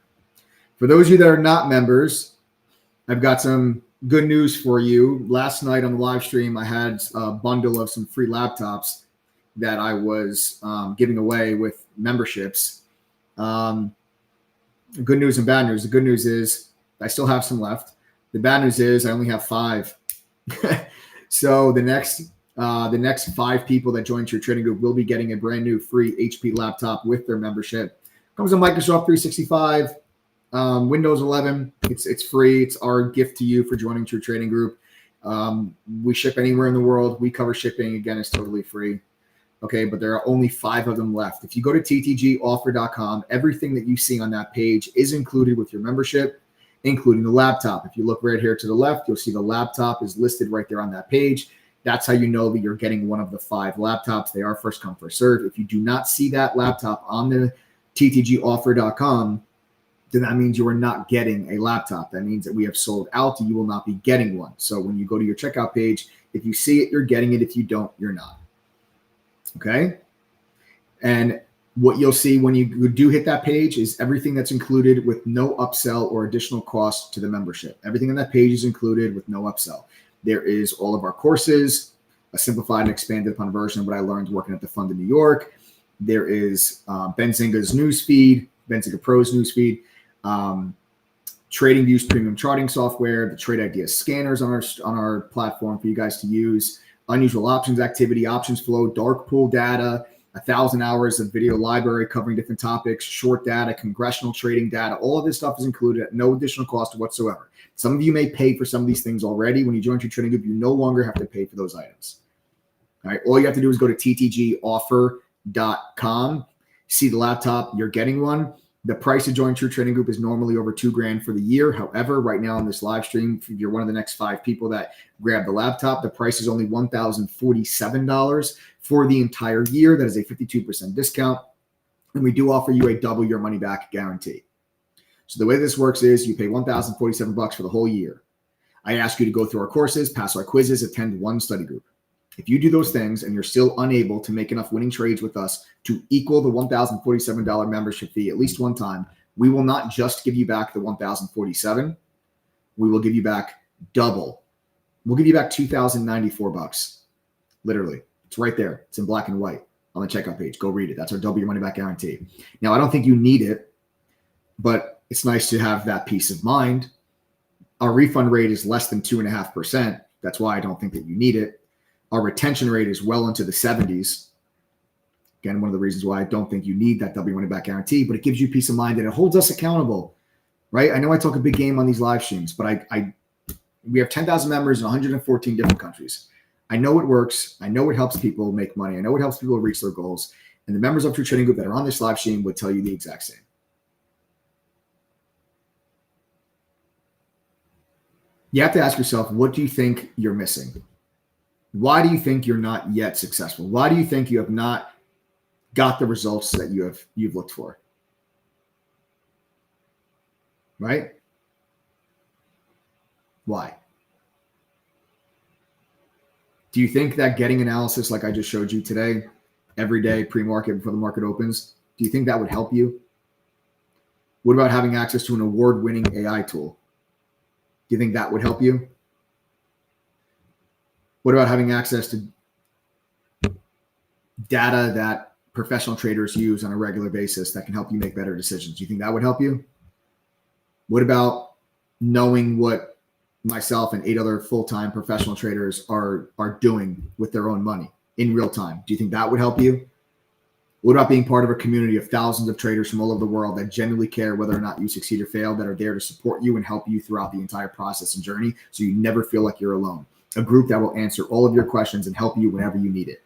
For those of you that are not members, I've got some good news for you. Last night on the live stream, I had a bundle of some free laptops that I was giving away with memberships. Good news and bad news. The good news is I still have some left. The bad news is I only have 5. So the next 5 people that join True Trading Group will be getting a brand new free HP laptop with their membership. Comes with Microsoft 365, Windows 11. It's free. It's our gift to you for joining True Trading Group. We ship anywhere in the world. We cover shipping. Again, it's totally free. Okay, but there are only 5 of them left. If you go to ttgoffer.com, everything that you see on that page is included with your membership, including the laptop. If you look right here to the left, you'll see the laptop is listed right there on that page. That's how you know that you're getting one of the 5 laptops. They are first come, first serve. If you do not see that laptop on the ttgoffer.com, then that means you are not getting a laptop. That means that we have sold out. You will not be getting one. So when you go to your checkout page, if you see it, you're getting it. If you don't, you're not. Okay? And what you'll see when you do hit that page is everything that's included with no upsell or additional cost to the membership. Everything on that page is included with no upsell. There is all of our courses, a simplified and expanded upon version of what I learned working at the fund in New York. There is Benzinga's newsfeed, Benzinga Pro's newsfeed, TradingView's premium charting software, the Trade Ideas scanners on our platform for you guys to use, unusual options activity, options flow, dark pool data, 1,000 hours of video library covering different topics, short data, congressional trading data. All of this stuff is included at no additional cost whatsoever. Some of you may pay for some of these things already. When you join your trading group, you no longer have to pay for those items. All right. All you have to do is go to ttgoffer.com, see the laptop, you're getting one. The price to join True Trading Group is normally over $2,000 for the year. However, right now on this live stream, if you're one of the next 5 people that grab the laptop, the price is only $1,047 for the entire year. That is a 52% discount. And we do offer you a double your money back guarantee. So the way this works is you pay $1,047 for the whole year. I ask you to go through our courses, pass our quizzes, attend one study group. If you do those things and you're still unable to make enough winning trades with us to equal the $1,047 membership fee at least one time, we will not just give you back the $1,047. We will give you back double. We'll give you back $2,094. Literally. It's right there. It's in black and white on the checkout page. Go read it. That's our double your money back guarantee. Now, I don't think you need it, but it's nice to have that peace of mind. Our refund rate is less than 2.5%. That's why I don't think that you need it. Our retention rate is well into the 70s. Again, one of the reasons why I don't think you need that double your money back guarantee, but it gives you peace of mind and it holds us accountable, right? I know I talk a big game on these live streams, but we have 10,000 members in 114 different countries. I know it works. I know it helps people make money. I know it helps people reach their goals. And the members of True Trading Group that are on this live stream would tell you the exact same. You have to ask yourself, what do you think you're missing? Why do you think you're not yet successful? Why do you think you have not got the results that you've looked for? Right? Why? Do you think that getting analysis like I just showed you today, every day pre-market before the market opens, do you think that would help you? What about having access to an award-winning AI tool? Do you think that would help you? What about having access to data that professional traders use on a regular basis that can help you make better decisions? Do you think that would help you? What about knowing what myself and 8 other full-time professional traders are doing with their own money in real time? Do you think that would help you? What about being part of a community of thousands of traders from all over the world that genuinely care whether or not you succeed or fail, that are there to support you and help you throughout the entire process and journey so you never feel like you're alone? A group that will answer all of your questions and help you whenever you need it.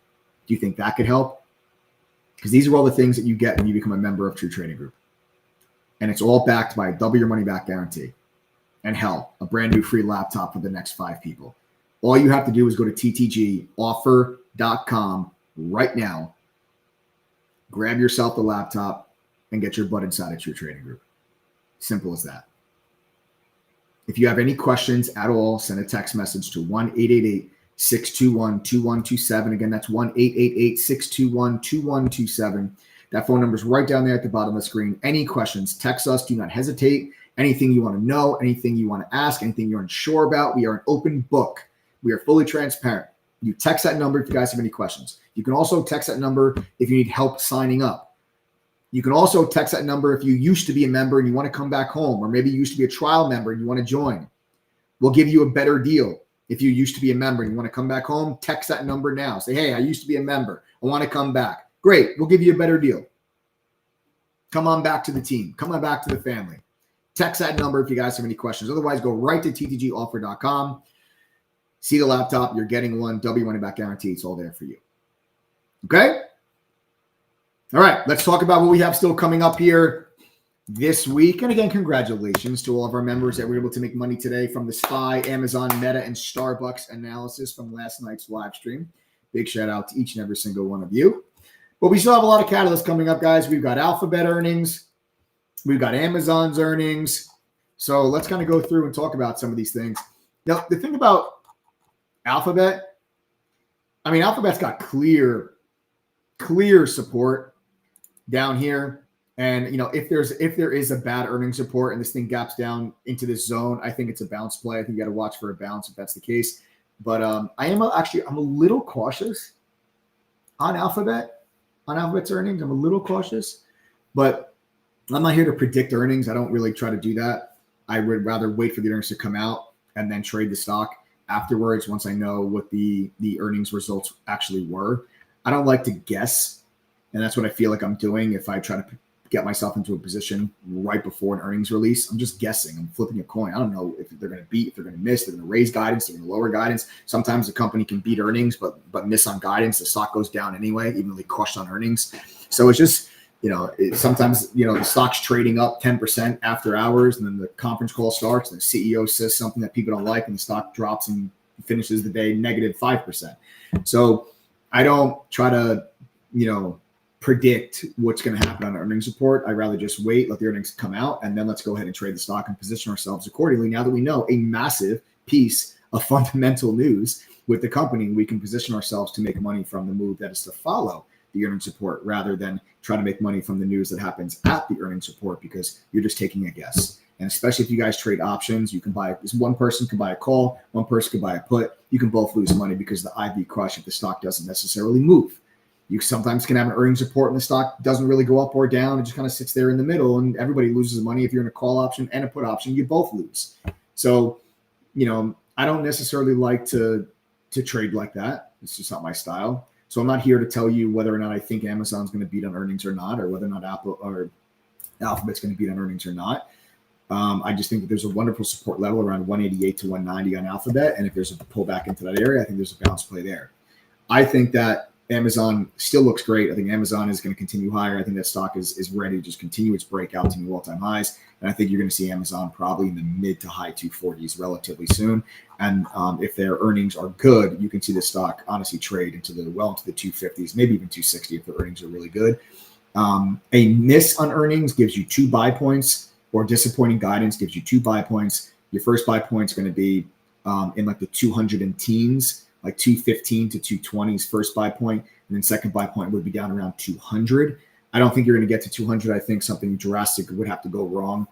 Do you think that could help? Because these are all the things that you get when you become a member of True Trading Group. And it's all backed by a double your money back guarantee. And hell, a brand new free laptop for the next 5 people. All you have to do is go to ttgoffer.com right now, grab yourself the laptop, and get your butt inside a True Trading Group. Simple as that. If you have any questions at all, send a text message to 1-888-621-2127. Again, that's 1-888-621-2127. That phone number is right down there at the bottom of the screen. Any questions, text us. Do not hesitate. Anything you want to know, anything you want to ask, anything you're unsure about, we are an open book. We are fully transparent. You text that number if you guys have any questions. You can also text that number if you need help signing up. You can also text that number if you used to be a member and you want to come back home, or maybe you used to be a trial member and you want to join. We'll give you a better deal. If you used to be a member and you want to come back home, text that number now. Say, hey, I used to be a member. I want to come back. Great. We'll give you a better deal. Come on back to the team. Come on back to the family. Text that number if you guys have any questions. Otherwise, go right to ttgoffer.com. See the laptop. You're getting one. Double your money back guarantee. It's all there for you. Okay? All right. Let's talk about what we have still coming up here. this week. And again, congratulations to all of our members that were able to make money today from the SPY, Amazon, Meta, and Starbucks analysis from last night's live stream. Big shout out to each and every single one of you. But we still have a lot of catalysts coming up, guys. We've got Alphabet earnings. We've got Amazon's earnings. So let's kind of go through and talk about some of these things. Now, the thing about Alphabet, I mean, Alphabet's got clear support down here. And, if there is a bad earnings report and this thing gaps down into this zone, I think it's a bounce play. I think you got to watch for a bounce if that's the case. But I'm a little cautious on Alphabet's earnings. I'm a little cautious, but I'm not here to predict earnings. I don't really try to do that. I would rather wait for the earnings to come out and then trade the stock afterwards once I know what the earnings results actually were. I don't like to guess, and that's what I feel like I'm doing if I try to get myself into a position right before an earnings release. I'm just guessing. I'm flipping a coin. I don't know if they're going to beat, if they're going to miss, they're going to raise guidance, they're going to lower guidance. Sometimes the company can beat earnings, but miss on guidance. The stock goes down anyway, even though they crushed on earnings. So it's just, sometimes, the stock's trading up 10% after hours, and then the conference call starts, and the CEO says something that people don't like, and the stock drops and finishes the day negative 5%. So I don't try to, predict what's going to happen on an earnings report. I'd rather just wait, let the earnings come out, and then let's go ahead and trade the stock and position ourselves accordingly. Now that we know a massive piece of fundamental news with the company, we can position ourselves to make money from the move that is to follow the earnings report rather than try to make money from the news that happens at the earnings report, because you're just taking a guess. And especially if you guys trade options, you can buy, one person can buy a call, one person can buy a put. You can both lose money because the IV crush if the stock doesn't necessarily move. You sometimes can have an earnings report and the stock doesn't really go up or down. It just kind of sits there in the middle, and everybody loses money. If you're in a call option and a put option, you both lose. So, I don't necessarily like to trade like that. It's just not my style. So I'm not here to tell you whether or not I think Amazon's going to beat on earnings or not, or whether or not Apple or Alphabet's going to beat on earnings or not. I just think that there's a wonderful support level around 188 to 190 on Alphabet. And if there's a pullback into that area, I think there's a bounce play there. I think that Amazon still looks great. I think Amazon is going to continue higher. I think that stock is ready to just continue its breakout to new all-time highs. And I think you're going to see Amazon probably in the mid to high 240s relatively soon. And if their earnings are good, you can see the stock honestly trade into the 250s, maybe even 260 if the earnings are really good. A miss on earnings gives you 2 buy points, or disappointing guidance gives you 2 buy points. Your first buy point is going to be in like the 200 and teens, like 215 to 220s first buy point, and then second buy point would be down around 200. I don't think you're going to get to 200. I think something drastic would have to go wrong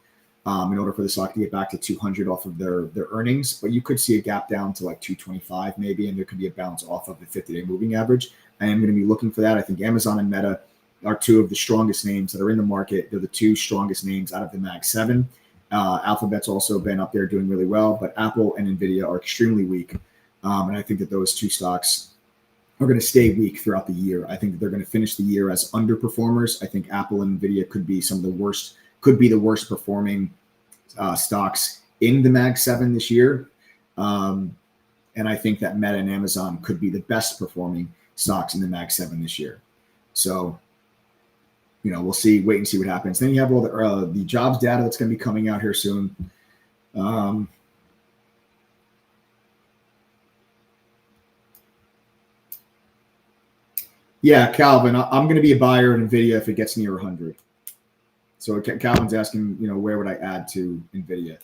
in order for the stock to get back to 200 off of their earnings. But you could see a gap down to like 225 maybe, and there could be a bounce off of the 50-day moving average. I am going to be looking for that. I think Amazon and Meta are 2 of the strongest names that are in the market. They're the 2 strongest names out of the Mag 7. Alphabet's also been up there doing really well, but Apple and NVIDIA are extremely weak. And I think that those 2 stocks are going to stay weak throughout the year. I think that they're going to finish the year as underperformers. I think Apple and NVIDIA could be the worst performing stocks in the Mag 7 this year. And I think that Meta and Amazon could be the best performing stocks in the Mag 7 this year. So, we'll see, wait and see what happens. Then you have all the jobs data that's going to be coming out here soon. Yeah, Calvin, I'm going to be a buyer in NVIDIA if it gets near 100. So Calvin's asking, where would I add to NVIDIA?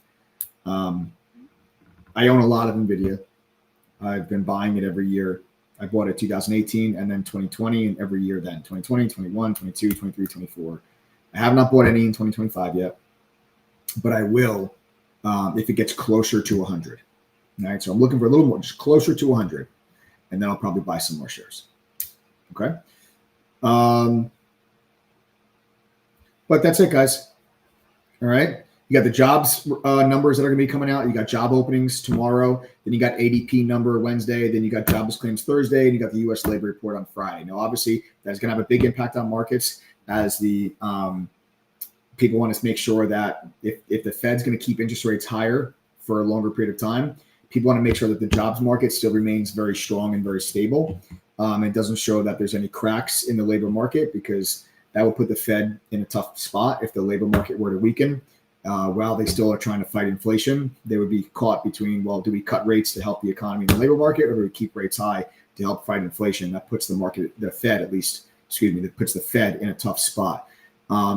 I own a lot of NVIDIA. I've been buying it every year. I bought it 2018 and then 2020 and every year then 2020, 21, 22, 23, 24. I have not bought any in 2025 yet, but I will if it gets closer to 100. All right, so I'm looking for a little more, just closer to 100, and then I'll probably buy some more shares. Okay. But that's it, guys. All right. You got the jobs numbers that are going to be coming out. You got job openings tomorrow. Then you got ADP number Wednesday. Then you got Jobless Claims Thursday. And you got the U.S. labor report on Friday. Now, obviously, that's going to have a big impact on markets as the people want to make sure that if the Fed's going to keep interest rates higher for a longer period of time, people want to make sure that the jobs market still remains very strong and very stable. It doesn't show that there's any cracks in the labor market because That would put the Fed in a tough spot if the labor market were to weaken. While they still are trying to fight inflation, they would be caught between, well, do we cut rates to help the economy and the labor market, or do we keep rates high to help fight inflation? That puts the Fed puts the Fed in a tough spot.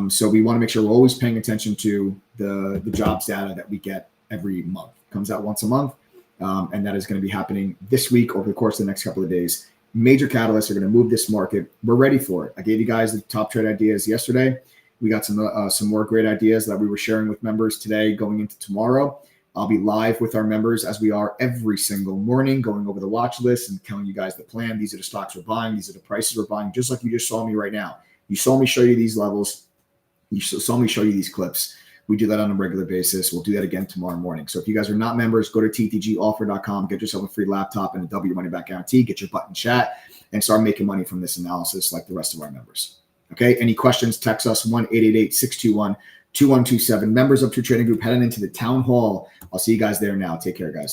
So we want to make sure we're always paying attention to the jobs data that we get every month. It comes out once a month, and that is going to be happening this week over the course of the next couple of days. Major catalysts are going to move this market. We're ready for it. I gave you guys the top trade ideas yesterday. We got some more great ideas that we were sharing with members today going into tomorrow. I'll be live with our members as we are every single morning, going over the watch list and telling you guys the plan. These are the stocks we're buying. These are the prices we're buying, just like you just saw me right now. You saw me show you these levels. You saw me show you these clips. We do that on a regular basis. We'll do that again tomorrow morning. So if you guys are not members, go to ttgoffer.com, get yourself a free laptop and a W money back guarantee, get your button chat, and start making money from this analysis like the rest of our members. Okay, any questions, text us 1-888-621-2127. Members of True Trading Group heading into the town hall. I'll see you guys there now. Take care, guys.